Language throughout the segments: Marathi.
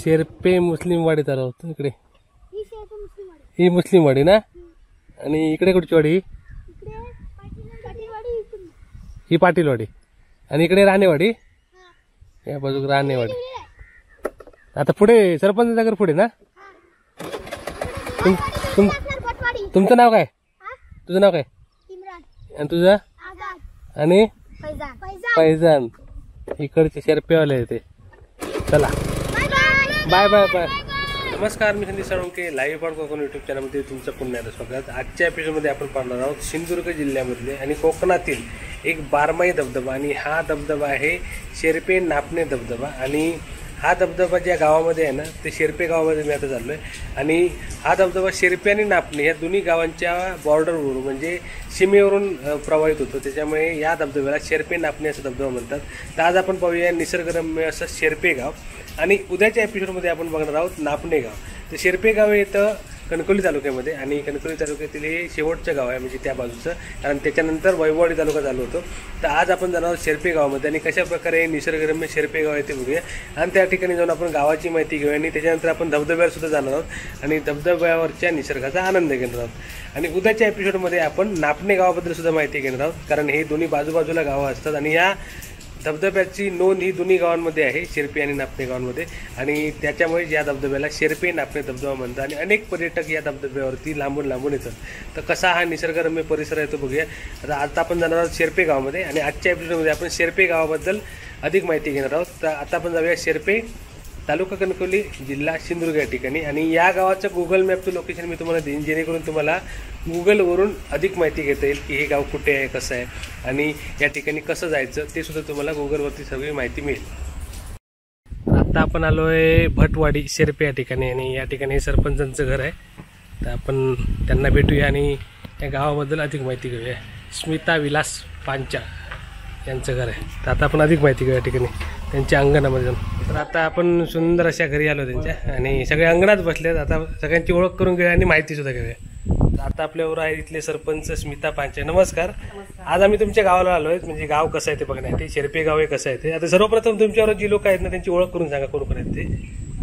शेरपे मुस्लिम वाडीत आलो होतो इकडे. ही मुस्लिम वाडी ना. आणि इकडे कुठची वाडी? ही पाटीलवाडी. आणि इकडे राणेवाडी. या बाजूक राणेवाडी. आता पुढे सरपंच नगर पुढे ना. तुमचं नाव काय? तुझं नाव काय? आणि तुझं? आणि फैजान. इकडचे शेरपेवाले ते. चला बाय बाय बाय. नमस्कार, मी Sandeep Salunke. Live point Kokan YouTube चॅनलमध्ये तुमचं पुन्हा स्वागत. आजच्या एपिसोडमध्ये आपण पाहणार आहोत सिंधुदुर्ग जिल्ह्यामधले आणि कोकणातील एक बारमाही धबधबा. आणि हा धबधबा आहे शेरपे नापणे धबधबा. आणि हा धबधबा ज्या गावामध्ये आहे ना ते शेरपे गावामध्ये मी आता चाललो आहे. आणि हा धबधबा शेरपे आणि नापणे या दोन्ही गावांच्या बॉर्डरवरून म्हणजे सीमेवरून प्रवाहित होतो. त्याच्यामुळे या धबधब्याला शेरपे नापणे असं धबधबा म्हणतात. तर आज आपण पाहूया निसर्गरम्य असं शेरपे गाव. आणि उद्याच्या एपिसोडमध्ये आपण बघणार आहोत नापणे गाव. तर शेरपे गाव येतं कणकवली तालुक्यामध्ये. आणि कणकवली तालुक्यातील हे शेवटचं गाव आहे म्हणजे त्या बाजूचं. कारण त्याच्यानंतर वैभववाडी तालुका चालू होतो. तर आज आपण जाणार आहोत शेरपे गावामध्ये आणि कशा प्रकारे निसर्गरम्य शेरपे गाव आहे ते बघूया. आणि त्या ठिकाणी जाऊन आपण गावाची माहिती घेऊया. आणि त्याच्यानंतर आपण धबधब्यावर सुद्धा जाणार आहोत आणि धबधब्यावरच्या निसर्गाचा आनंद घेणार आहोत. आणि उद्याच्या एपिसोडमध्ये आपण नापणे गावाबद्दल सुद्धा माहिती घेणार आहोत. कारण हे दोन्ही बाजूबाजूला गावं असतात. आणि या धबधब्याची नोंद ही दोन्ही गावांमध्ये आहे, शेरपे आणि नापणे गावांमध्ये. आणि त्याच्यामुळे या धबधब्याला शेरपे नापणे धबधबा म्हणतात. आणि अनेक पर्यटक या धबधब्यावरती लांबून लांबून येतात. तर कसा हा निसर्गरम्य परिसर आहे तो बघूया. आता आपण जाणार आहोत शेरपे गावामध्ये. आणि आजच्या एपिसोडमध्ये आपण शेरपे गावाबद्दल अधिक माहिती घेणार आहोत. तर आता आपण जाऊया शेरपे, तालुका कणकवली, जिल्हा सिंधुदुर्ग या ठिकाणी. आणि या गावाचं गुगल मॅपचं लोकेशन मी तुम्हाला देईन, जेणेकरून तुम्हाला गुगलवरून अधिक माहिती घेता येईल की हे गाव कुठे आहे, कसं आहे आणि या ठिकाणी कसं जायचं ते सुद्धा तुम्हाला गुगलवरती सगळी माहिती मिळेल. आता आपण आलो आहे भटवाडी शेरपे या ठिकाणी. आणि या ठिकाणी सरपंचांचं घर आहे. तर आपण त्यांना भेटूया आणि या गावाबद्दल अधिक माहिती घेऊया. स्मिता विलास पांचा यांचं घर आहे. तर आता आपण अधिक माहिती घेऊया या ठिकाणी त्यांच्या अंगणामध्ये जाऊन. तर आता आपण सुंदर अशा घरी आलो त्यांच्या आणि सगळे अंगणात बसलेत. आता सगळ्यांची ओळख करून घेऊया आणि माहितीसुद्धा घेऊया. आता आपल्यावर आहे इथले सरपंच स्मिता पांचे. नमस्कार. आज आम्ही तुमच्या गावाला आलो आहे, म्हणजे गाव कसं आहे ते बघण्यासाठी. शेरपे गाव आहे कसं आहे ते. आता सर्वप्रथम तुमच्यावर जी लोक आहेत ना त्यांची ओळख करून सांगा कोण कोण आहेत ते.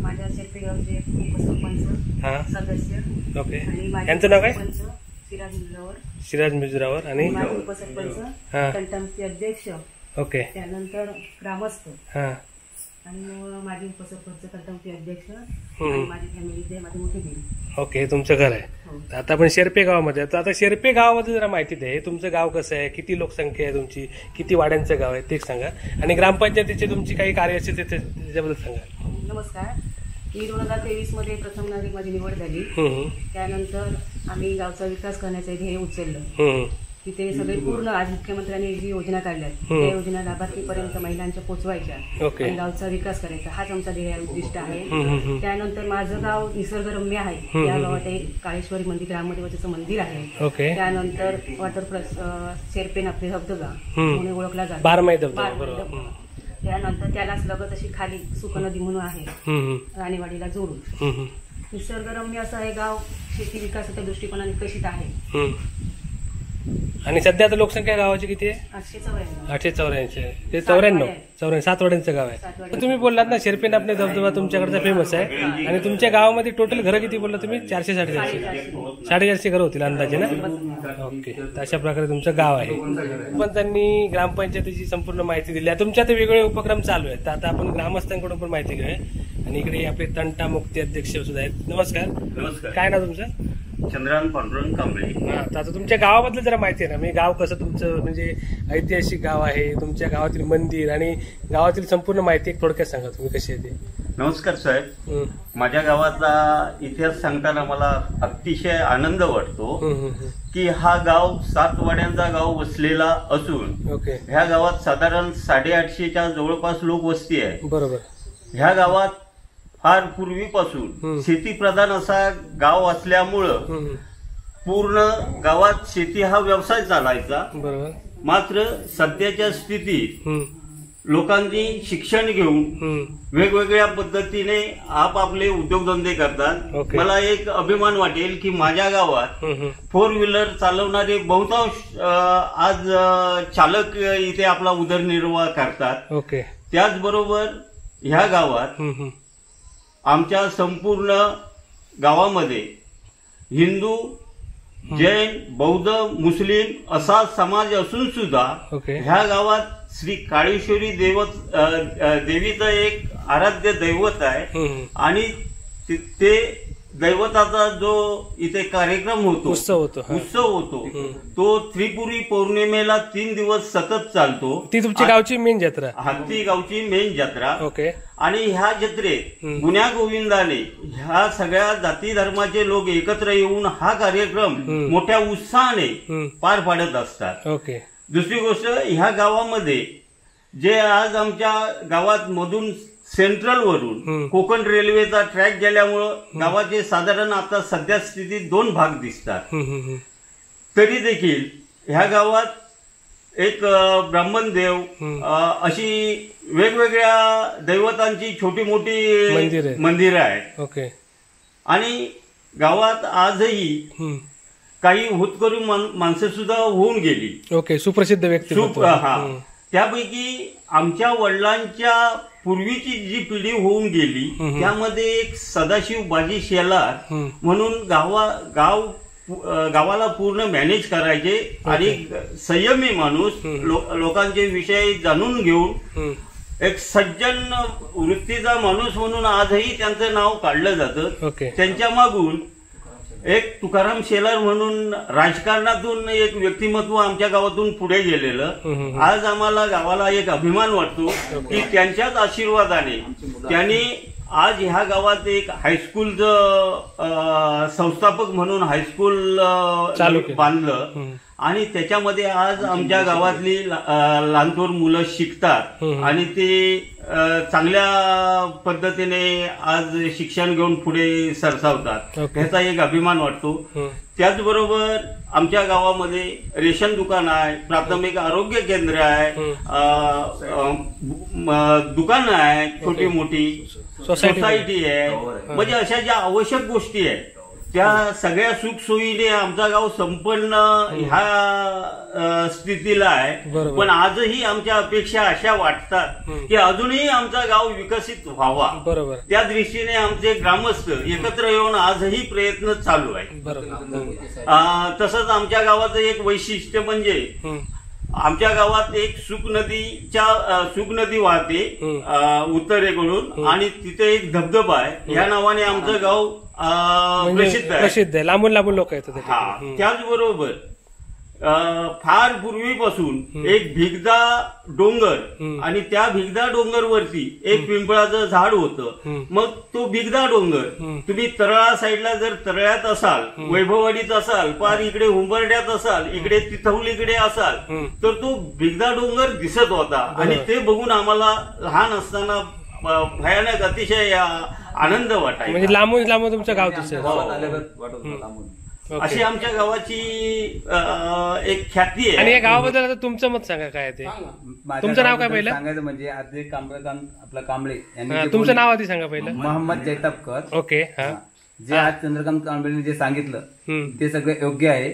माझ्या शेरपे गावचे उपसरपंच, हां, सदस्य. ओके. यांचं नाव काय? सिराज मिजुरावर. आणि उपसरपंच, तंटामुक्ती अध्यक्ष, ओके. त्यानंतर ग्रामस्थ, हां, आणि माझे उपसरपंच, तंटामुक्ती अध्यक्ष आणि माझी फॅमिली ते माझी मोठी बहीण. ओके, तुमचं घर आहे. आता आपण शेरपे गावामध्ये. तर आता शेरपे गावामध्ये जरा माहिती द्या. तुमचं गाव कसं आहे, किती लोकसंख्या आहे तुमची, किती वाड्यांचं गाव आहे ते सांगा. आणि ग्रामपंचायतीची तुमची काही कार्य असते त्याच्याबद्दल सांगा. नमस्कार. मी 2023 मध्ये प्रथम नागरिक माझी निवड झाली. त्यानंतर आम्ही गावचा विकास करण्याचं ध्येय उचललं. तिथे सगळे पूर्ण आज मुख्यमंत्र्यांनी जी योजना काढल्या त्या योजना लाभार्थीपर्यंत महिलांच्या पोचवायच्या आणि गावचा विकास करायचा हाच आमचा ध्येय उद्दिष्ट आहे. त्यानंतर माझं गाव निसर्गरम्य आहे. या गावात एक काळेश्वरी मंदिर, ग्रामदेवतेचं मंदिर आहे. त्यानंतर वॉटर शेरपे नापणे धबधबा म्हणून ओळखला जातो, बारमाही धबधबा. त्यानंतर त्यालाच लगत अशी खाली सुक नदी म्हणून आहे राणेवाडीला जोडून. निसर्गरम्य असं हे गाव शेती विकासाच्या दृष्टिकोनाने विकसित आहे. आणि सध्या आता लोकसंख्या गावाची किती आहे? 884. ते 94 7 वाड्यांचं गाव आहे. तुम्ही बोललात ना शेरपे नापणे धबधबा तुमच्याकडचा फेमस आहे. आणि तुमच्या गावामध्ये टोटल घरं किती बोलला तुम्ही? 400 450 घरं होतील अंदाजे ना. ओके, तर अशा प्रकारे तुमचं गाव आहे. पण त्यांनी ग्रामपंचायतीची संपूर्ण माहिती दिली. तुमच्या ते वेगवेगळे उपक्रम चालू आहेत. तर आता आपण ग्रामस्थांकडून पण माहिती घेऊया. आणि इकडे आपले तंटा मुक्ती अध्यक्ष सुद्धा आहेत. नमस्कार. काय नाव तुमचं? चंद्रान पांडुरंग कांबळे. आता तुमच्या गावाबद्दल जरा माहिती आहे ना. मी गाव कसं तुमचं म्हणजे ऐतिहासिक गाव आहे, तुमच्या गावातील मंदिर आणि गावातील संपूर्ण माहिती एक थोडक्यात सांगा तुम्ही कशी आहे ते. नमस्कार साहेब. माझ्या गावाचा इतिहास सांगताना मला अतिशय आनंद वाटतो की हा गाव 7 वाड्यांचा गाव वसलेला असून ह्या गावात साधारण 850च्या जवळपास लोकवस्ती आहे. बरोबर. ह्या गावात फार पूर्वीपासून शेतीप्रधान असा गाव असल्यामुळं पूर्ण गावात शेती हा व्यवसाय चालायचा. बरोबर. मात्र सध्याच्या स्थितीत लोकांनी शिक्षण घेऊन वेगवेगळ्या पद्धतीने आपापले उद्योगधंदे करतात. मला एक अभिमान वाटेल की माझ्या गावात 4 व्हीलर चालवणारे बहुतांश आज चालक इथे आपला उदरनिर्वाह करतात. त्याचबरोबर ह्या गावात आमच्या संपूर्ण गावामध्ये हिंदू, जैन, बौद्ध, मुस्लिम असा समाज असून सुद्धा ह्या गावात श्री काळेश्वरी देवीचं एक आराध्य दैवत आहे आणि ते दैवताचा जो इथे कार्यक्रम होतो, उत्सव होतो तो त्रिपुरी पौर्णिमेला 3 दिवस सतत चालतो. ती तुमची गावची मेन जत्रा. ती गावची मेन जत्रा. आणि ह्या जत्रेत गुण्या गोविंदाने ह्या सगळ्या जाती धर्माचे लोक एकत्र येऊन हा कार्यक्रम मोठ्या उत्साहाने पार पाडत असतात. दुसरी गोष्ट, ह्या गावामध्ये जे आज आमच्या गावात मधून सेंट्रल वरून कोकण रेल्वेचा ट्रॅक गेल्यामुळं गावाचे साधारण आता सध्या स्थितीत 2 भाग दिसतात. तरी देखील ह्या गावात एक ब्राह्मण देव अशी वेगवेगळ्या दैवतांची छोटी मोठी मंदिरं आहेत. आणि गावात आजही काही होतकरू माणसं सुद्धा होऊन गेली. सुप्रसिद्ध व्यक्ती. त्यापैकी आमच्या वडिलांच्या पूर्वीची जी पिढी होऊन गेली त्यामध्ये एक सदाशिव बाजी शेलार म्हणून गावाला पूर्ण मॅनेज करायचे आणि संयमी माणूस, लोकांचे विषय जाणून घेऊन एक सज्जन वृत्तीचा माणूस म्हणून आजही त्यांचं नाव काढलं जातं. त्यांच्या मागून एक तुकाराम शेलार म्हणून राजकारणातून एक व्यक्तिमत्व आमच्या गावातून पुढे गेलेलं. आज आम्हाला गावाला एक अभिमान वाटतो की त्यांच्याच आशीर्वादाने त्यांनी आज ह्या गावात एक हायस्कूलचं संस्थापक म्हणून हायस्कूल बांधलं आणि त्याच्यामध्ये आज आमच्या गावातली लहानथोर मुलं शिकतात आणि ते चांगल्या पद्धतीने आज शिक्षण घेऊन पुढे सरसावतात. ह्याचा एक अभिमान वाटतो. त्याचबरोबर आमच्या गावामध्ये रेशन दुकान आहे, प्राथमिक आरोग्य केंद्र आहे, दुकानं आहे, छोटी मोठी सोसायटी आहे. म्हणजे अशा ज्या आवश्यक गोष्टी आहेत त्या सगळ्या सुखसोयीने आमचा गाव संपन्न ह्या स्थितीला आहे. पण आजही आमच्या अपेक्षा अशा वाटतात की अजूनही आमचा गाव विकसित व्हावा. त्या दृष्टीने आमचे ग्रामस्थ एकत्र येऊन आजही प्रयत्न चालू आहे. तसंच आमच्या गावाचं एक वैशिष्ट्य म्हणजे आमच्या गावात एक सुक नदी वाहते उत्तरेकडून आणि तिथे एक धबधबा आहे. या नावाने आमचं गाव प्रसिद्ध आहे. लांबून लोक येतात. त्याचबरोबर फार पूर्वीपासून एक भिगदा डोंगर आणि त्या भिगदा डोंगरवरती एक पिंपळाचं झाड होतं. मग तो भिगदा डोंगर तुम्ही तळा साईडला जर तळ्यात असाल, वैभववाडीत असाल, पार इकडे उंबरड्यात असाल, इकडे तिथवलीकडे असाल तर तो भिगदा डोंगर दिसत होता. आणि ते बघून आम्हाला लहान असताना भयानक अतिशय आनंद वाटायचा. म्हणजे लांबून तुमचं गाव दिसत. अशी आमच्या गावाची एक ख्याती आहे. आणि या गावाबद्दल आता तुमचं मत सांगा काय ते. तुमचं नाव काय पहिलं सांगायचं म्हणजे आधी आपलं कांबळे तुमचं नाव आधी सांगा पहिलं. मोहम्मद जैतापकर. ओके. जे आज चंद्रकांत कांबळेने जे सांगितलं ते सगळं योग्य आहे.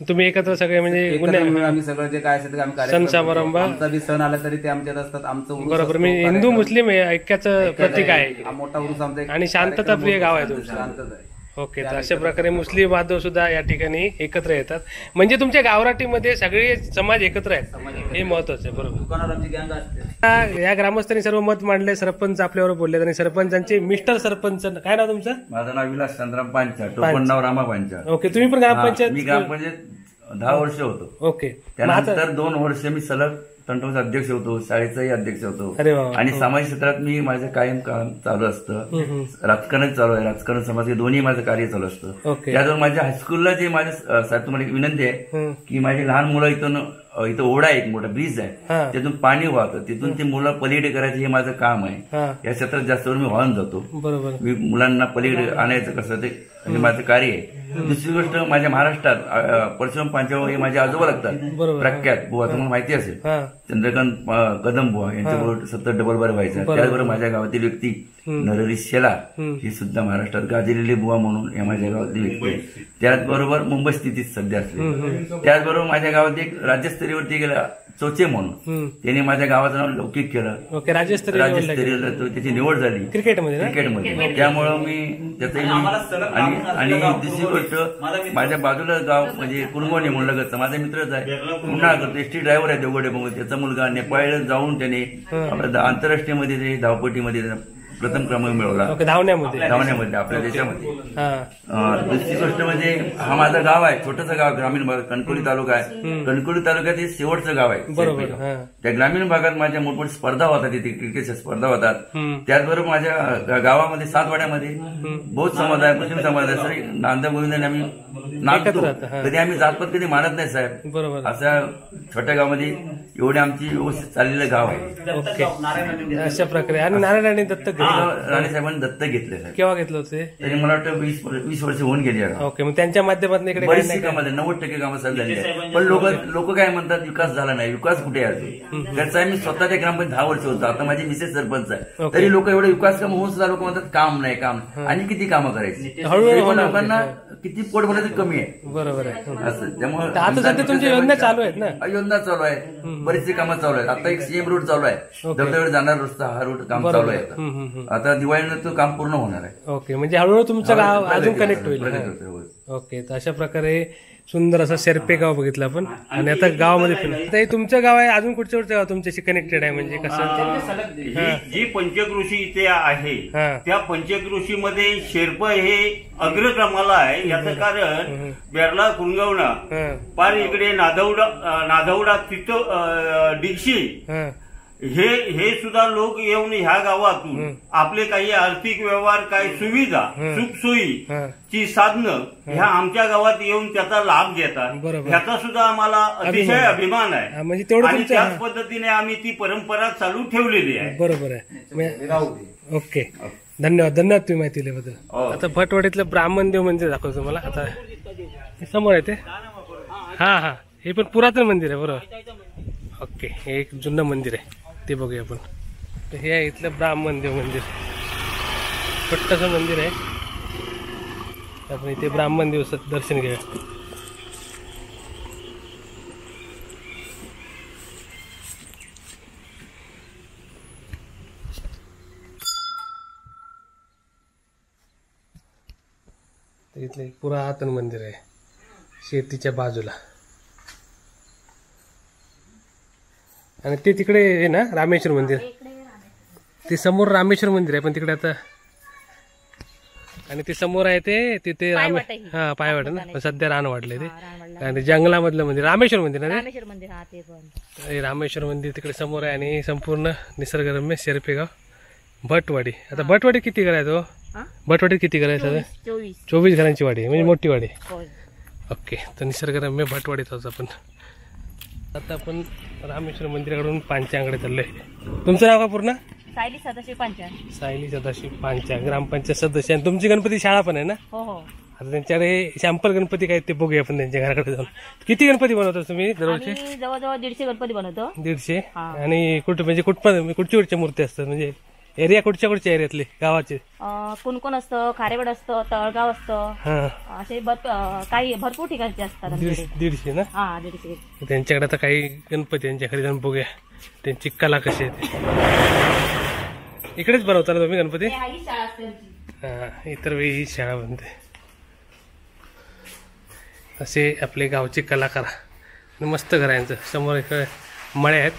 तुम्ही एकत्र सगळे म्हणजे आम्ही सगळं जे काय असेल आम्ही सण समारंभ आमचा बी सण आला तरी ते आमच्यात असतात. आमचं बरोबर. मी हिंदू मुस्लिम ऐक्याचं प्रतीक आहे. मोठा उरूस आमचा आणि शांतता प्रिय गाव आहे तुमचं. शांतता आहे. ओके. तर अशा प्रकारे मुस्लिम बांधव सुद्धा या ठिकाणी एकत्र येतात. म्हणजे तुमच्या गावराटीमध्ये सगळे समाज एकत्र आहेत हे महत्वाचं आहे. बरोबर. दुकानात आमची गँग असते. या ग्रामस्थांनी सर्व मत मांडले. सरपंच आपल्यावर बोलले आणि सरपंचांचे मिस्टर सरपंच. काय नाव तुमचं? माझं नाव विलास चंद्रराम पांचा, टोपण नाव रामा पांचा. ओके. तुम्ही पण ग्रामपंचायत? मी ग्रामपंचायत 10 वर्ष होतो. ओके. त्यानंतर 2 वर्ष मी सलग तंटाचा अध्यक्ष होतो, शाळेचाही अध्यक्ष होतो. आणि सामाजिक क्षेत्रात मी माझं कायम काम चालू असतं. राजकारण चालू आहे, राजकारण समाज दोन्ही माझं कार्य चालू असतं. त्याचबरोबर माझ्या हायस्कूलला जे माझ्या तुम्हाला एक विनंती आहे की माझी लहान मुलं इथं ओढा आहे, एक मोठा ब्रिज आहे, त्यातून पाणी वाहतं, तिथून ती मुलं पलीकडे करायचं हे माझं काम आहे. या क्षेत्रात जास्त मी वाहून जातो. बरोबर. मुलांना पलीकडे आणायचं कसं ते हे माझं कार्य आहे. दुसरी गोष्ट, माझ्या महाराष्ट्रात परशुराम पांचाळ हे माझे आजोबा लागतात, प्रख्यात बुवा, तुम्हाला माहिती असेल, चंद्रकांत कदम बुवा यांच्याबरोबर 70 डबल बार व्हायचा. त्याचबरोबर माझ्या गावातील व्यक्ती नरहरी शेलार ही सुद्धा महाराष्ट्रात गाजलेली बुवा म्हणून या माझ्या गावातली व्यक्ती आहे. त्याचबरोबर मुंबई स्थितीत सध्या असले. त्याचबरोबर माझ्या गावात एक राज्यस्तरीयवरती गेला चोचे म्हणून त्यांनी माझ्या गावाचं नाव लौकिक केलं. राज्यस्तरीय त्याची निवड झाली क्रिकेटमध्ये. त्यामुळं मी त्याचा आणि दुसरी गोष्ट माझ्या बाजूला गाव म्हणजे कुणगोणी म्हणलं जातं, माझा मित्रच आहे, पुन्हा एसटी ड्रायव्हर आहे देवगडे म्हणून. त्याचा मुलगा नेपाळला जाऊन त्याने आंतरराष्ट्रीय मध्ये धावपट्टीमध्ये प्रथम क्रमांक मिळवला धावण्यामध्ये आपल्या देशामध्ये. दुसरी गोष्ट म्हणजे हा माझं गाव आहे, छोटंसं गाव ग्रामीण भागात कणकवली तालुका आहे. कणकवली तालुक्यात हे शेवटचं गाव आहे. त्या ग्रामीण भागात माझ्या मोठमोठी स्पर्धा होतात, तिथे क्रिकेटच्या स्पर्धा होतात. त्याचबरोबर माझ्या गावामध्ये 7 वाड्यामध्ये बौद्ध समाज आहे, मुस्लिम समाज आहे. सर नांदा गोविंदाने आम्ही नाचतो, कधी आम्ही जातपात कधी मानत नाही साहेब. अशा छोट्या गावामध्ये एवढे आमची व्यवस्थित चाललेलं गाव आहे. अशा प्रकारे. आणि नारायण दत्तक राणेसाहेबांनी दत्तक घेतले. केव्हा घेतलं होते? तरी मला वाटतं 20 वर्ष होऊन गेली. ओके, मग त्यांच्या माध्यमातून इकडे बरीचशी कामं 90% कामं चालू झाली आहे. पण लोक काय म्हणतात विकास झाला नाही. विकास कुठे आहे? त्याचा आहे मी स्वतःच्या ग्रामपंचायत 10 वर्ष होतो. आता माझी मिसेस सरपंच आहे, तरी लोक एवढे विकास काम होऊन सुद्धा लोक म्हणतात काम नाही काम नाही. आणि किती कामं करायची, हळूहळू लोकांना किती पोट भरायचं कमी आहे. बरोबर आहे. असं त्यामुळे आता सध्या तुमच्या योजना चालू आहेत ना? योजना चालू आहे, बरीचशी कामं चालू आहेत. आता एक सीएम रोड चालू आहे, धबधब्यावर जाणार रस्ता, हा रोड काम चालू आहे. आता दिवाळीनंतर काम पूर्ण होणार आहे. ओके, म्हणजे हळूहळू तुमचं गाव अजून कनेक्ट होईल. ओके, तर अशा प्रकारे सुंदर असं शेर्पे गाव बघितलं आपण. आणि आता गावामध्ये आता हे तुमचं गाव आहे, अजून कुठच्या गाव तुमच्याशी कनेक्टेड आहे? म्हणजे कसं जी पंचकृषी इथे आहे त्या पंचकृषीमध्ये शेर्प हे अग्रक्रमाला आहे. याचं कारण बेरला कुणगवणा पार इकडे नादवडा तिथं डिगशी हे सुद्धा लोक येऊन ह्या गावातून आपले काही आर्थिक व्यवहार, काही सुविधा, सुखसोयीची साधनं ह्या आमच्या गावात येऊन त्याचा लाभ घेतात. ह्याचा सुद्धा आम्हाला अतिशय अभिमान आहे. आणि त्याच पद्धतीने आम्ही ती परंपरा चालू ठेवलेली आहे. बरोबर आहे. ओके, धन्यवाद तुम्ही माहिती दिल्याबद्दल. आता भटवाडीतलं ब्राह्मण देव मंदिर दाखवतो तुम्हाला. आता समोर आहे ते. हा, हे पण पुरातन मंदिर आहे. बरोबर. ओके, हे एक जुनं मंदिर आहे, ते बघूया आपण. तर हे आहे इथलं ब्राह्मण देव मंदिर, छोटंसं मंदिर आहे. आपण इथे ब्राह्मण देव दर्शन घेऊया. इथलं एक पुरातन मंदिर आहे शेतीच्या बाजूला. आणि ते तिकडे आहे ना रामेश्वर मंदिर, ते समोर रामेश्वर मंदिर आहे. पण तिकडे आता आणि ते समोर आहे ते तिथे पायवाट ना, सध्या रान वाढले ते. आणि जंगलामधलं मंदिर रामेश्वर मंदिर ना, ते रामेश्वर मंदिर तिकडे समोर आहे. आणि संपूर्ण निसर्गरम्य शेर्पेगाव भटवाडी. आता भटवाडी किती करायचो? भटवाडीत किती करायचं? 24 घरांची वाडी, म्हणजे मोठी वाडी. ओके, तर निसर्गरम्य भटवाडीत आहोत आपण. आता आपण रामेश्वर मंदिराकडून पांच्याकडे चाललोय. तुमचं नाव का पूर्ण? सायली सदाशिव पांचा. सायली सदाशिव पांचा, ग्रामपंचायत सदस्य. आणि तुमची गणपती शाळा पण आहे ना? हो. आता त्यांच्याकडे सॅम्पल गणपती काय ते बघूया आपण त्यांच्या घराकडे जाऊन. किती गणपती बनवतो तुम्ही दरवर्षी? जवळजवळ 150 गणपती बनवतो. 150. आणि कुठे कुठच्या मूर्ती असतात? म्हणजे एरिया कुठच्या एरियातले गावाचे? कुणकुण असतं, खारेवाड असतं, तळगाव असतं, असे काही भरपूर ठिकाणचे असतात. 150 ना? 150. त्यांच्याकडे आता काही गणपती त्यांच्याकडे जाऊन बघूया त्यांची कला कशी आहे. इकडेच बनवता ना तुम्ही गणपती? इतर वेळी ही शाळा बनते. असे आपले गावचे कलाकार. मस्त घर आहे यांचं. समोर इकडे मळे आहेत,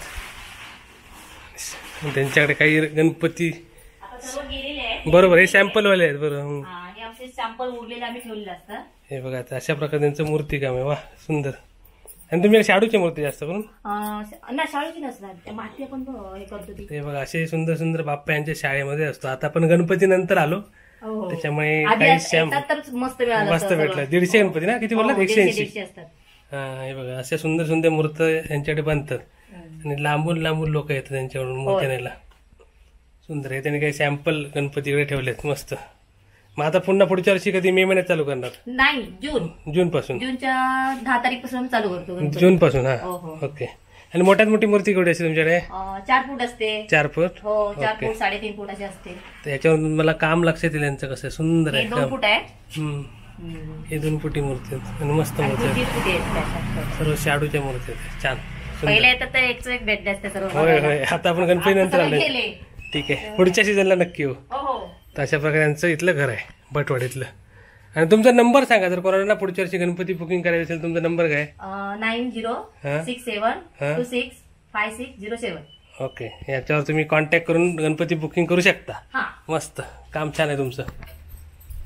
त्यांच्याकडे काही गणपती. बरोबर, हे सॅम्पलवाले आहेत. बरोबर, सॅम्पल उरलेले आम्ही ठेवलेले असतात. हे बघा, अशा प्रकारे त्यांचं मूर्ती काम आहे. वा, सुंदर. आणि तुम्ही शाडूची मूर्ती जास्त करून? शाळेची नसतात, माती आपण हे करतो. ते बघा, असे सुंदर सुंदर बाप्पा यांच्या शाळेमध्ये असतो. आता आपण गणपती नंतर आलो, त्याच्यामुळे काही मस्त भेटलं. 150 गणपती ना? किती बोलला? 180 असतात. हे बघा, अशा सुंदर सुंदर मूर्त यांच्याकडे बनतात. आणि लांबून लोक येतात त्यांच्याकडून मूर्ती न्यायला. सुंदर आहे. त्यांनी काही सॅम्पल गणपतीकडे ठेवलेत मस्त. मग आता पुन्हा पुढच्या वर्षी कधी मे महिन्यात चालू करणार? नाही, जून पासून. जूनच्या 10 तारीख पासून चालू करतो. जून पासून? हा, ओके. आणि मोठ्यात मोठी मूर्ती केवढी असते तुमच्याकडे? 4 फूट असते. 4 फूट. हो 4 फूट 3.5 फूट अशी असते. तर याच्यावर मला काम लक्षात येईल यांचं कसं सुंदर आहे. 2 फूट आहे. हे 2 फुटी मूर्ती आहेत आणि मस्त मूर्ती आहेत. 30 फूट आहेत. सर्व शाडूच्या मूर्ती आहेत. छान पहिले येतात तर एकच एक भेट असते सर्व. होय होय. आता आपण गणपती नंतर आले. ठीक आहे, पुढच्या सीझनला नक्की येऊ. तर अशा प्रकारे यांचं इथलं घर आहे भटवाडीतलं. आणि तुमचा नंबर सांगा जर कोणाला पुढच्या वर्षी गणपती बुकिंग करायचं असेल. तुमचा नंबर काय? 9067265607. ओके, याच्यावर तुम्ही कॉन्टॅक्ट करून गणपती बुकिंग करू शकता. मस्त काम छान आहे तुमचं.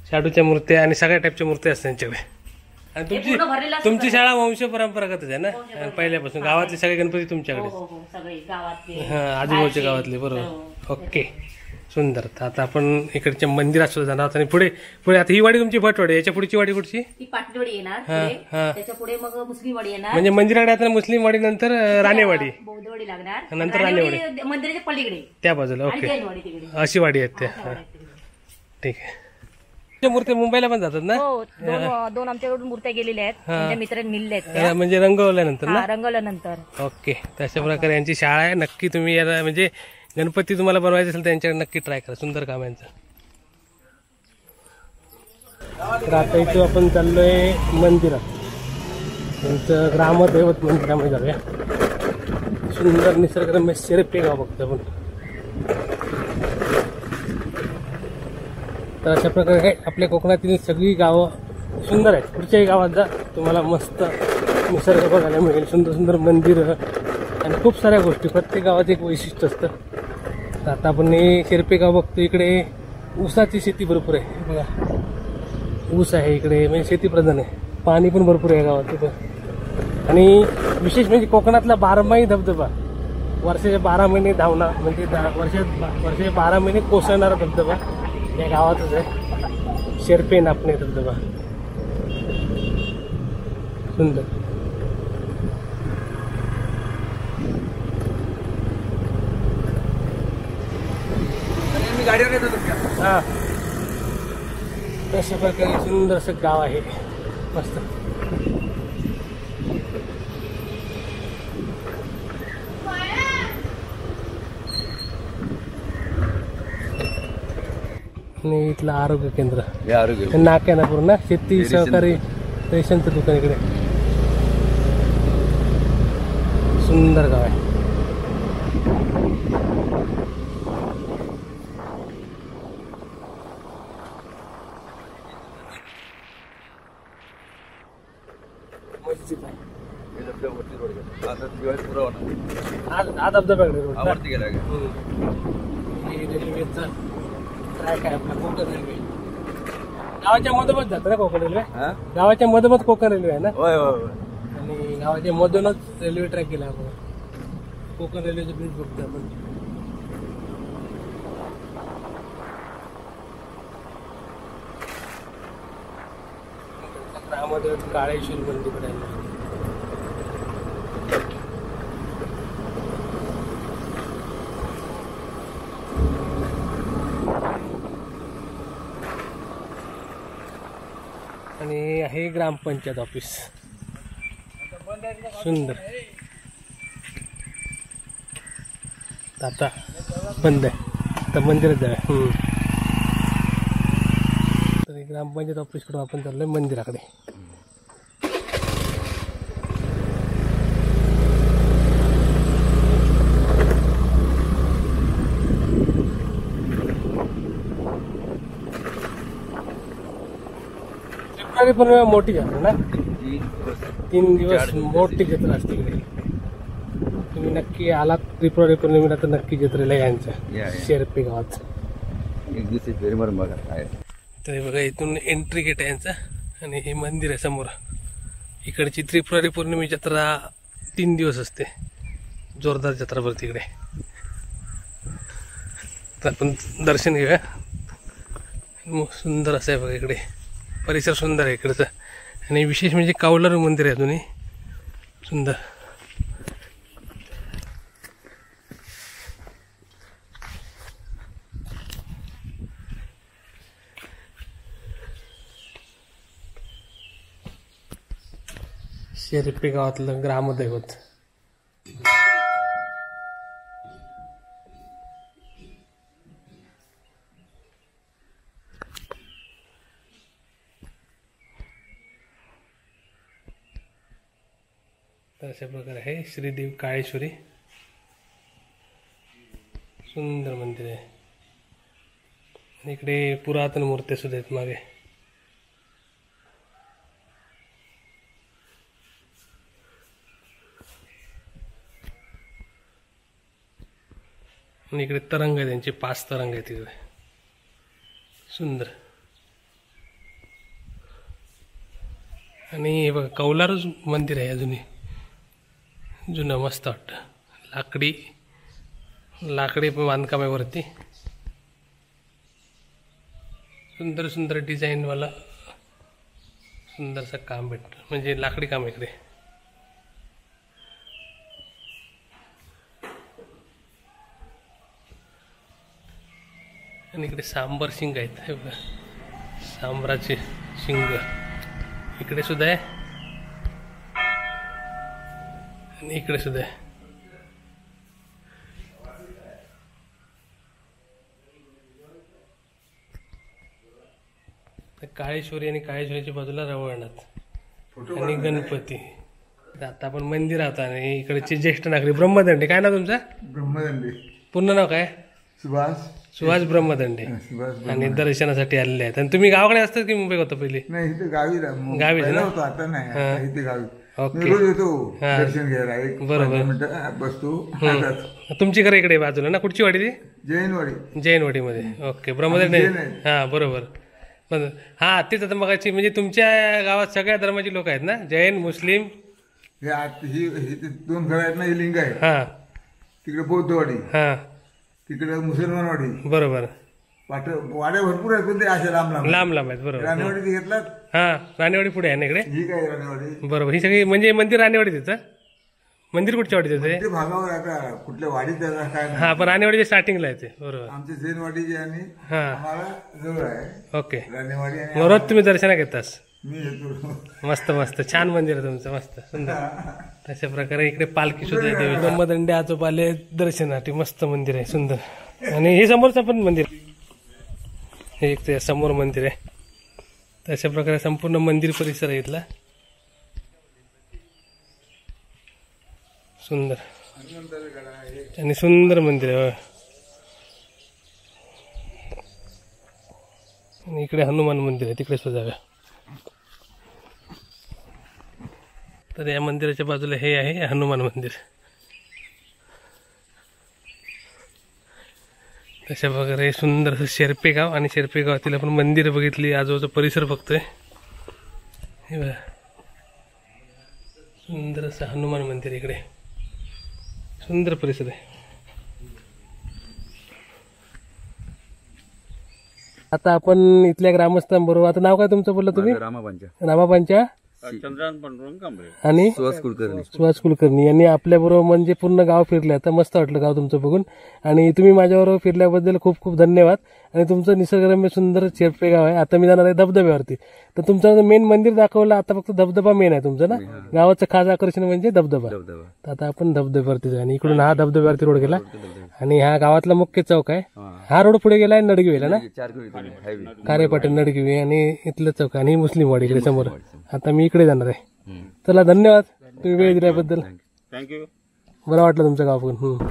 शाडूच्या मूर्त्या आणि सगळ्या टाईपच्या मूर्त्या असतात त्यांच्याकडे. आणि तुमची शाळा वंश परंपरागतच आहे ना पहिल्यापासून? गावातले सगळे गणपती तुमच्याकडे? हा, आजूबाजूच्या गावातले. बरोबर. ओके, सुंदर. तर आता आपण इकडच्या मंदिरात सुद्धा जाणार आहोत. आणि पुढे आता ही वाडी तुमची भटवाडी, याच्या पुढची वाडी कुठची? पाटलीवाडी येणार. त्याच्या पुढे मग मुस्लिम वाडी येणार. म्हणजे मंदिराकडे आता मुस्लिम वाडी, नंतर राणेवाडी, बौद्धवाडी लागणार, नंतर राणेवाडी मंदिराच्या पलीकडे त्या बाजूला. ओके, अशी वाडी आहेत त्या. ठीक आहे. मूर्ती मुंबईला पण जातात ना? हो, 2 आमच्याकडून मूर्त्या गेलेल्या आहेत. माझ्या मित्रांनी नेलेल्या आहेत. म्हणजे रंगवल्यानंतर ना? रंगवल्यानंतर. ओके, तशा प्रकारे यांची शाळा आहे. नक्की तुम्ही याला म्हणजे गणपती तुम्हाला बनवायचे असेल तर यांच्याकडे नक्की ट्राय करा. सुंदर काम यांचं. तर आता इथं आपण चाललोय मंदिरात. त्यांचं ग्रामदैवत मंदिरामध्ये जाऊया. सुंदर निसर्गरम्य शेरपे गाव बघतो आपण. तर अशा प्रकारे आपल्या कोकणातील सगळी गावं सुंदर आहेत. पुढच्याही गावात जा, तुम्हाला मस्त निसर्ग बघायला मिळेल. सुंदर सुंदर मंदिरं आणि खूप साऱ्या गोष्टी. प्रत्येक गावात एक वैशिष्ट्य असतं. तर आता आपण हे शेरपे गाव बघतो. इकडे ऊसाची शेती भरपूर आहे बघा. ऊस आहे इकडे, म्हणजे शेतीप्रधान आहे. पाणी पण भरपूर आहे गावात तिथं. आणि विशेष म्हणजे कोकणातला 12माही धबधबा, वर्षाचे 12 महिने धावणार, म्हणजे वर्षाचे 12 महिने कोसळणारा धबधबा या गावातच आहे. शेरपे नापणे धबधबा. सुंदर. गाडीवर येतो तुमच्या. हा, तशा प्रकारे सुंदर असं गाव आहे. मस्त. आणि इथलं आरोग्य केंद्र, नाक्या ना पूर्ण शेती सहकारी रेशनचं दुकान इकडे. सुंदर गाव आहे. मस्जिद आहे. आज धबधब्याकडे रोड रेल्वेचा ट्रॅक आहे आपला, कोकण रेल्वे. गावाच्या मधोमध जातं ना कोकण रेल्वे? गावाच्या मधोमध कोकण रेल्वे आहे ना? आणि गावाच्या मधूनच रेल्वे ट्रॅक गेला आपण. कोकण रेल्वेचं ब्रिज बघतोय आपण. ग्रामदेव काळेश्वर मंदिर आहे. आणि हे ग्रामपंचायत ऑफिस. सुंदर. आता बंद आहे, आता मंदिरात जाऊया. तर ग्रामपंचायत ऑफिस कडून आपण चाललोय मंदिराकडे. त्रिपुरारी पौर्णिमा मोठी जत्रा ना? 3 दिवस मोठी जत्रा असते इकडे. तुम्ही नक्की आलात त्रिपुरारी पौर्णिमेला तर नक्की जत्रेला यांच्या शेरपे गावात. तर बघा, इथून एंट्री गेट आहे यांचा आणि हे मंदिर आहे समोर. इकडची त्रिपुरारी पौर्णिमे जत्रा 3 दिवस असते. जोरदार जत्रा भरते इकडे. तर आपण दर्शन घेऊया. सुंदर असं आहे बघा इकडे. परिसर सुंदर आहे इकडचं. आणि विशेष म्हणजे कावलर मंदिर आहे अजूनही सुंदर. शेरपे गावातलं ग्रामदैवत. तर अशा प्रकारे आहे श्रीदेवी काळेश्वरी, सुंदर मंदिर आहे. आणि इकडे पुरातन मूर्त्या सुद्धा आहेत मागे. आणि इकडे तरंग आहे त्यांचे 5 तरंग आहेत तिकडे, सुंदर. आणि हे बघा कौलारू मंदिर आहे अजूनही, जुनं मस्त वाटतं. लाकडी बांधकाम आहे वरती, सुंदर सुंदर डिझाईनवाला सुंदरसं काम भेटतं, म्हणजे लाकडी काम इकडे. आणि इकडे सांबर शिंग आहेत, हे बघा सांबराचे शिंग इकडे सुद्धा आहे आणि इकडे सुद्धा आहे. काळेश्वरी आणि काळेश्वरीच्या बाजूला रवळनाथ आणि गणपती. आता आपण मंदिरात आणि इकडचे ज्येष्ठ नागरिक ब्रह्मदंडे. काय नाव तुमचं? ब्रह्मदंडे. पूर्ण नाव काय? सुभाष ब्रह्मदंडे. आणि दर्शनासाठी आलेले आहेत. आणि तुम्ही गावाकडे असतात की मुंबईत होता पहिले? नाही, इथे गावी गावी ना? आता नाही, इथे गावी. ओके, रोज येतो दर्शन घ्यायला, एक बरोबर बसतो. तुमची घरी इकडे बाजूला ना? कुठची वाडी ती? जैनवाडी. जैनवाडीमध्ये. ओके, ब्रह्मदंडे. हा बरोबर. हा तेच. आता मगाची म्हणजे तुमच्या गावात सगळ्या धर्माची लोक आहेत ना? जैन, मुस्लिम. ही 2 घर आहेत ना, ही लिंग आहे. हा, तिकडे बौद्धवाडी, हा तिकडे मुसलमानवाडी. बरोबर. वाड्या भरपूर आहेत पण ते अशा लांब लांब आहेत. बरोबर. राणेवाडी घेतलात? हा, राणेवाडी पुढे आहे ना इकडे. ही काय राणेवाडी? बरोबर. ही सगळी म्हणजे मंदिर राणेवाडीत येतं. मंदिर कुठच्या वाडीत येते? ते भागावर आता कुठल्या वाडीत त्याला काय नाही. हा, पण राणेवाडीच्या स्टार्टिंगला येते. बरोबर. आमच्या जैनवाडी आणि हा, आम्हाला जवळ आहे ओके. राणेवाडी. आणि रोज तुम्ही दर्शना घेतास? मी येतो. मस्त मस्त छान मंदिर आहे तुमचं, मस्त सुंदर. तशा प्रकारे इकडे पालखी सुद्धा येते. ब्रह्मदंडे आजोबाले दर्शनासाठी मस्त मंदिर आहे, सुंदर. आणि हे समोरचं पण मंदिर, हे एक ते समोर मंदिर आहे. तशा प्रकारे संपूर्ण मंदिर परिसर आहे इथला, सुंदर. आणि सुंदर मंदिर आहे. आणि इकडे हनुमान मंदिर आहे, तिकडे सुद्धा जाऊया. तर या मंदिराच्या बाजूला हे आहे हनुमान मंदिर. तशा प्रकारे सुंदर असं शेर्पे गाव. आणि शेर्पे गावातील आपण मंदिर बघितली, आजूबाजूचा परिसर बघतोय. हे बघा सुंदर असं हनुमान मंदिर इकडे, सुंदर परिसर आहे. आता आपण इथल्या ग्रामस्थांबरोबर, आता नाव काय तुमचं बोलला तुम्ही? रामापांच्या चंद्रान पांडुरंग कांबळे आणि सुहास कुलकर्णी यांनी आपल्या बरोबर म्हणजे पूर्ण गाव फिरले. आता मस्त वाटलं गाव तुमचं बघून. आणि तुम्ही माझ्याबरोबर फिरल्याबद्दल खूप खूप धन्यवाद. आणि तुमचं निसर्गरम्य सुंदर शेर्पे गाव आहे. आता मी जाणार आहे धबधब्यावरती. तर तुमचं मेन मंदिर दाखवलं, आता फक्त धबधबा मेन आहे तुमचं ना? गावाचं खास आकर्षण म्हणजे धबधबा. तर आता आपण धबधब्यावरती जाऊ. आणि इकडून हा धबधब्यावरती रोड गेला आणि हा गावातला मुख्य चौक आहे. हा रोड पुढे गेलाय नडगिवेला ना, खारेपाटण नडगिवे आणि इथलं चौक आणि मुस्लिम वाडी इकडे समोर. आता मी इकडे जाणार आहे. चला, धन्यवाद तुम्ही वेळ दिल्याबद्दल. थँक्यू. बरं वाटलं तुमचं गाव बघून.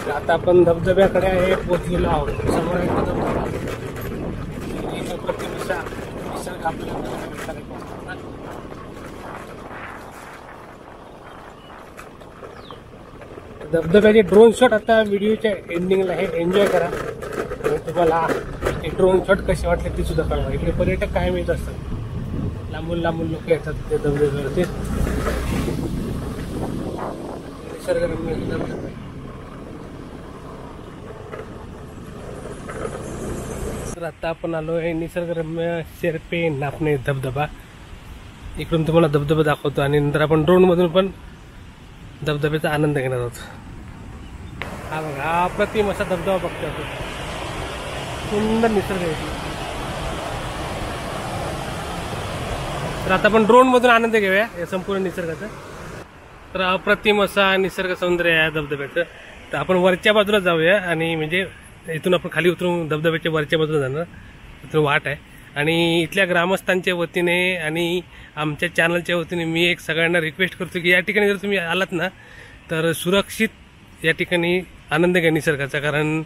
आता आपण धबधब्याकडे आहे पोहोचलेलो आहोत. समोर आहे धबधबा. धबधब्याचे ड्रोन शॉट आता व्हिडिओच्या एंडिंगला आहे, एन्जॉय करा. आणि तुम्हाला ड्रोन शॉट कसे वाटले ते सुद्धा कळवा. इकडे पर्यटक कायम येत असतात, लांबून लांबून लोक येतात ते धबधब्यावरती. निसर्गरम्य धबधबा. तर आता आपण आलो आहे निसर्गरम्य शेर्पे नापणे धबधबा. इकडून तुम्हाला धबधबा दाखवतो आणि नंतर आपण ड्रोन मधून पण धबधब्याचा आनंद घेणार आहोत. हा बघा, हा अप्रतिम असा धबधबा बघतो आपण. सुंदर निसर्ग आहे. तर आता आपण ड्रोन मधून आनंद घेऊया या संपूर्ण निसर्गाचा. तर अप्रतिम असा निसर्ग सौंदर्य आहे धबधब्याचं. तर आपण वरच्या बाजूला जाऊया आणि म्हणजे इथून आपण खाली उतरून धबधब्याच्या वरच्या बाजूला जाणार. इथून वाट आहे आणि इथल्या ग्रामस्थांच्या वतीने आणि आमच्या चॅनलच्या वतीने मी एक सगळ्यांना रिक्वेस्ट करतो की या ठिकाणी जर तुम्ही आलात ना तर सुरक्षित या ठिकाणी आनंद घ्या निसर्गाचा, कारण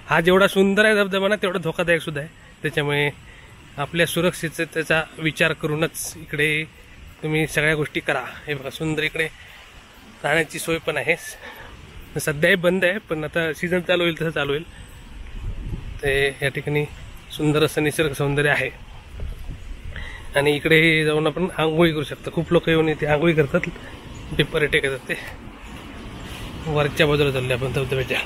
हा जेवढा सुंदर आहे धबधबा ना तेवढा धोकादायक सुद्धा आहे. त्याच्यामुळे आपल्या सुरक्षिततेचा विचार करूनच इकडे तुम्ही सगळ्या गोष्टी करा. हे बघा सुंदर इकडे राहण्याची सोय पण आहे. सध्याही बंद आहे पण आता सीझन चालू होईल तसं चालू होईल. ते या ठिकाणी सुंदर असं निसर्ग सौंदर्य आहे आणि इकडे जाऊन आपण आंघोळी करू शकतो. खूप लोक येऊन इथे आंघोळी करतात, ते पर्यटक येतात. ते वरच्या बाजूला चालले आपण धबधब्याच्या.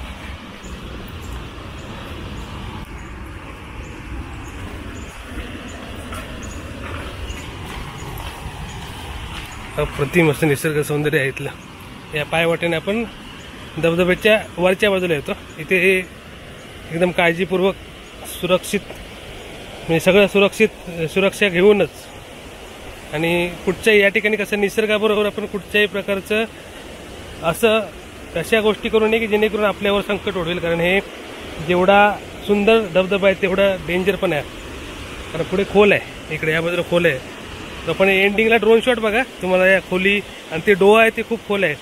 अप्रतिम असं निसर्ग सौंदर्य आहे इथलं. या पायवाटेने आपण धबधब्याच्या वरच्या बाजूला येतो. इथे एकदम काळजीपूर्वक सुरक्षित म्हणजे सगळं सुरक्षा घेऊनच आणि कुठच्याही या ठिकाणी कसं निसर्गाबरोबर आपण कुठच्याही प्रकारचं असं अशा गोष्टी करू नये की जेणेकरून आपल्यावर संकट ओढवेल, कारण हे जेवढा सुंदर धबधबा आहे तेवढा डेंजर पण आहे. कारण पुढे खोल आहे, इकडे या बाजूला खोल आहे. तर आपण एंडिंगला ड्रोन शॉट बघा तुम्हाला या खोली, आणि ते डोह आहे ते खूप खोल आहे,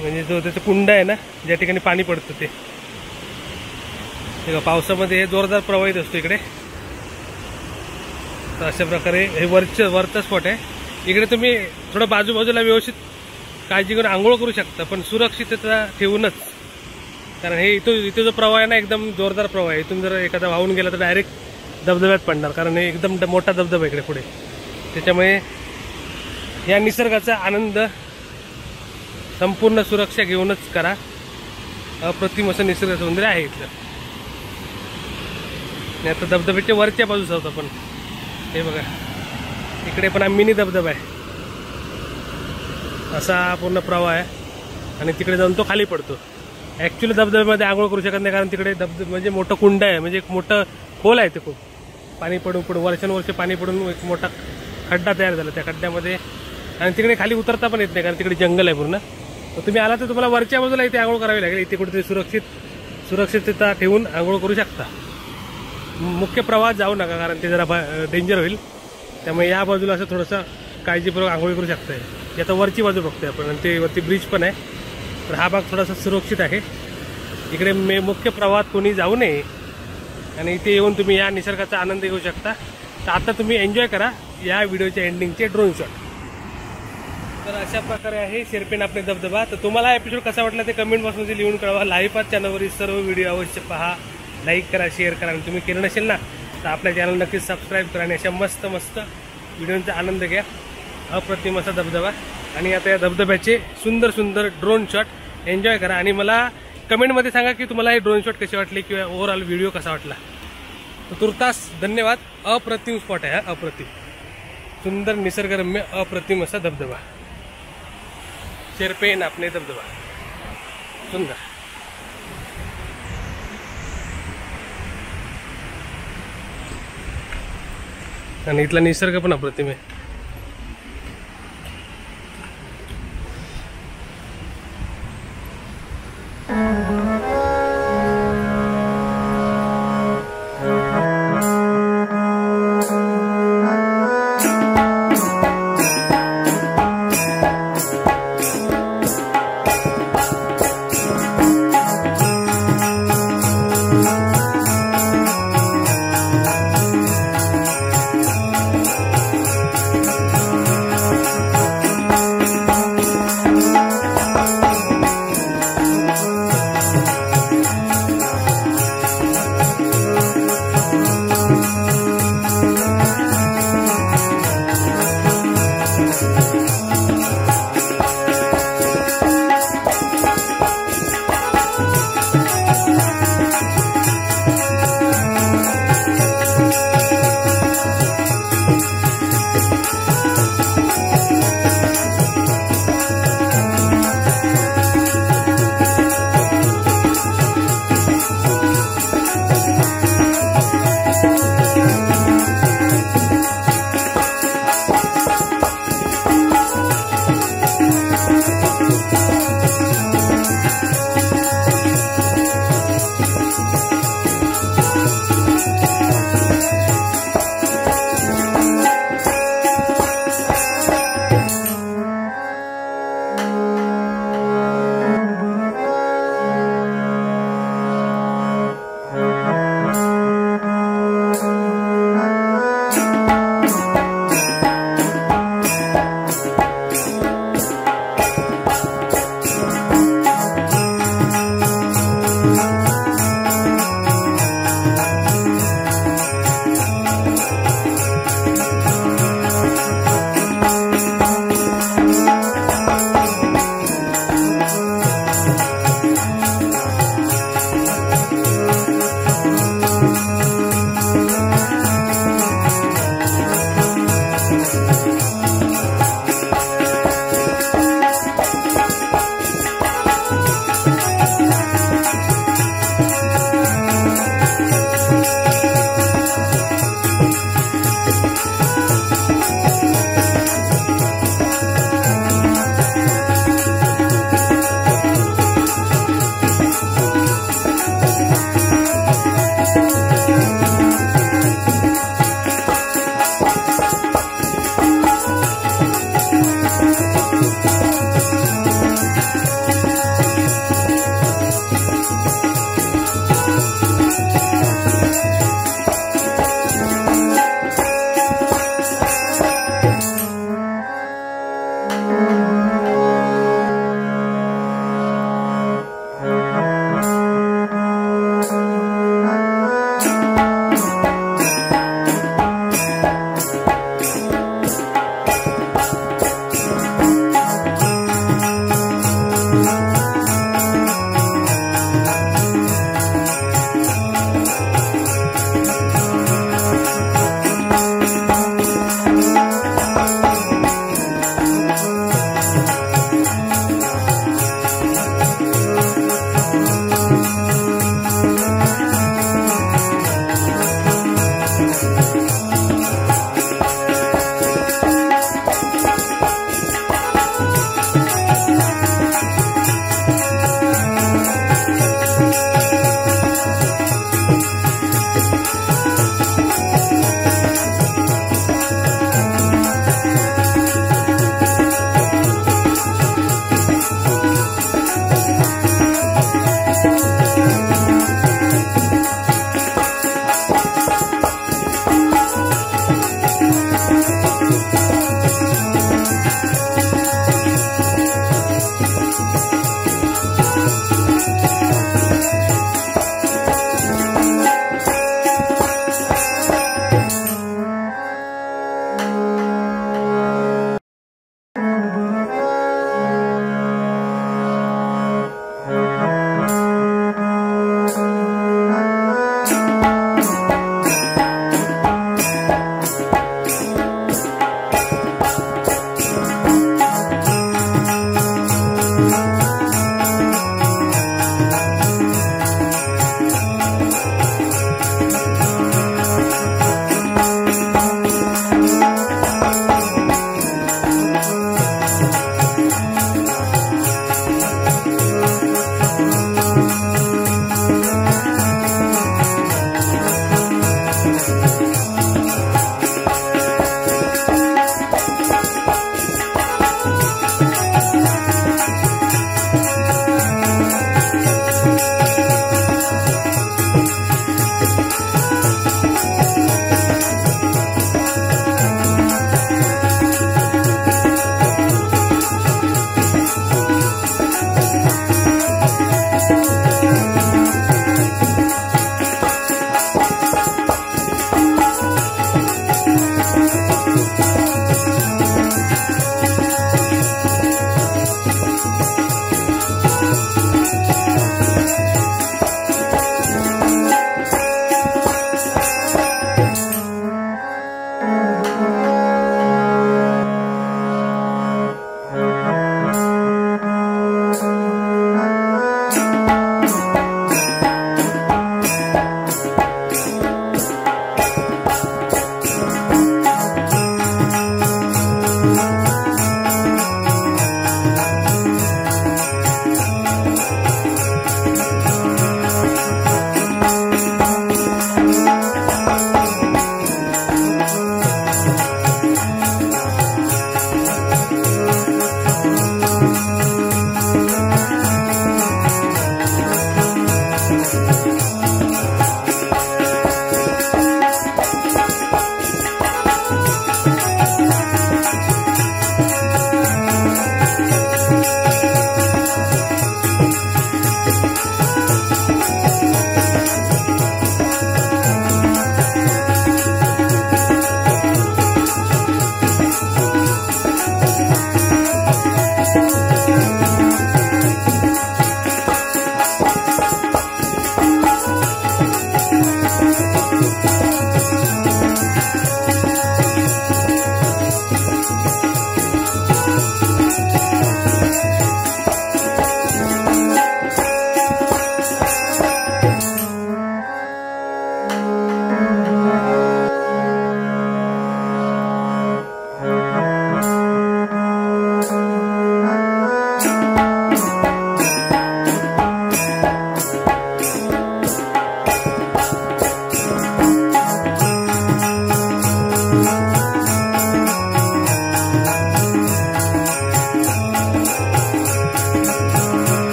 म्हणजे जो त्याचं कुंड आहे ना ज्या ठिकाणी पाणी पडतं ते पावसामध्ये जोरदार प्रवाहित असतो इकडे. तर अशा प्रकारे हे वरचा स्पॉट आहे. इकडे तुम्ही थोडं बाजूबाजूला व्यवस्थित काळजी करून आंघोळ करू शकता, पण सुरक्षितता ठेवूनच, कारण हे इथं जो प्रवाह आहे ना एकदम जोरदार प्रवाह आहे. इथून जर एखादा वाहून गेला तर डायरेक्ट धबधब्यात पडणार, कारण हे एकदम मोठा धबधबा इकडे पुढे. त्याच्यामुळे या निसर्गाचा आनंद संपूर्ण सुरक्षा घेऊनच करा. अप्रतिम असं निसर्ग सौंदर्य आहे इथलं. आता धबधब्याच्या वरच्या बाजूस आहोत आपण. हे बघा इकडे पण मिनी धबधबा आहे, असा पूर्ण प्रवाह आहे आणि तिकडे जाऊन तो खाली पडतो. ॲक्च्युली धबधब्यामध्ये आंघोळ करू शकत नाही, कारण तिकडे म्हणजे मोठं कुंड आहे, म्हणजे एक मोठं खोल आहे. ते खूप पाणी पडून वर्षानुवर्ष पाणी पडून एक मोठा खड्डा तयार झाला त्या खड्ड्यामध्ये, आणि तिकडे खाली उतरता पण येत नाही कारण तिकडे जंगल आहे पूर्ण. तर तुम्ही आला तर तुम्हाला वरच्या बाजूला इथे आंघोळ करावी लागेल. इथे कुठेतरी सुरक्षितता ठेवून आंघोळ करू शकता. मुख्य प्रवाहात जाऊ नका, कारण ते जरा डेंजर होईल. त्यामुळे या बाजूला असं थोडंसं काळजीपूर्वक आंघोळी करू शकता. आता वरची बाजू बघतोय आपण, आणि ते वरती ब्रिज पण आहे. तर हा भाग थोडासा सुरक्षित आहे. इकडे मुख्य प्रवाहात कोणी जाऊ नये आणि इथे येऊन तुम्ही या निसर्गाचा आनंद घेऊ शकता. तर आता तुम्ही एन्जॉय करा या व्हिडिओच्या एंडिंगचे ड्रोन शॉट. तर अशा प्रकारे आहे शेरपेन आपले धबधबा. तर तुम्हाला एपिसोड कसा वाटला ते कमेंट बॉक्समध्ये लिहून कळवा. लाईव्ह चॅनलवरील सर्व व्हिडिओ अवश्य पहा, लाईक करा, शेअर करा. आणि तुम्ही केलं नसेल ना तर आपल्या चॅनल नक्कीच सबस्क्राईब करा आणि अशा मस्त मस्त व्हिडिओचा आनंद घ्या. अप्रतिम असा धबधबा. आणि आता या धबधब्याचे सुंदर सुंदर ड्रोन शॉट एन्जॉय करा. आणि मला कमेंटमध्ये सांगा की तुम्हाला हे ड्रोन शॉट कसे वाटले किंवा ओव्हरऑल व्हिडिओ कसा वाटला. तर तुर्तास धन्यवाद. अप्रतिम स्पॉट आहे, अप्रतिम सुंदर निसर्गरम्य अप्रतिम असा धबधबा शेरपेन आपले धबधबा सुंदर. आणि इथला निसर्ग पण अप्रतिम आहे.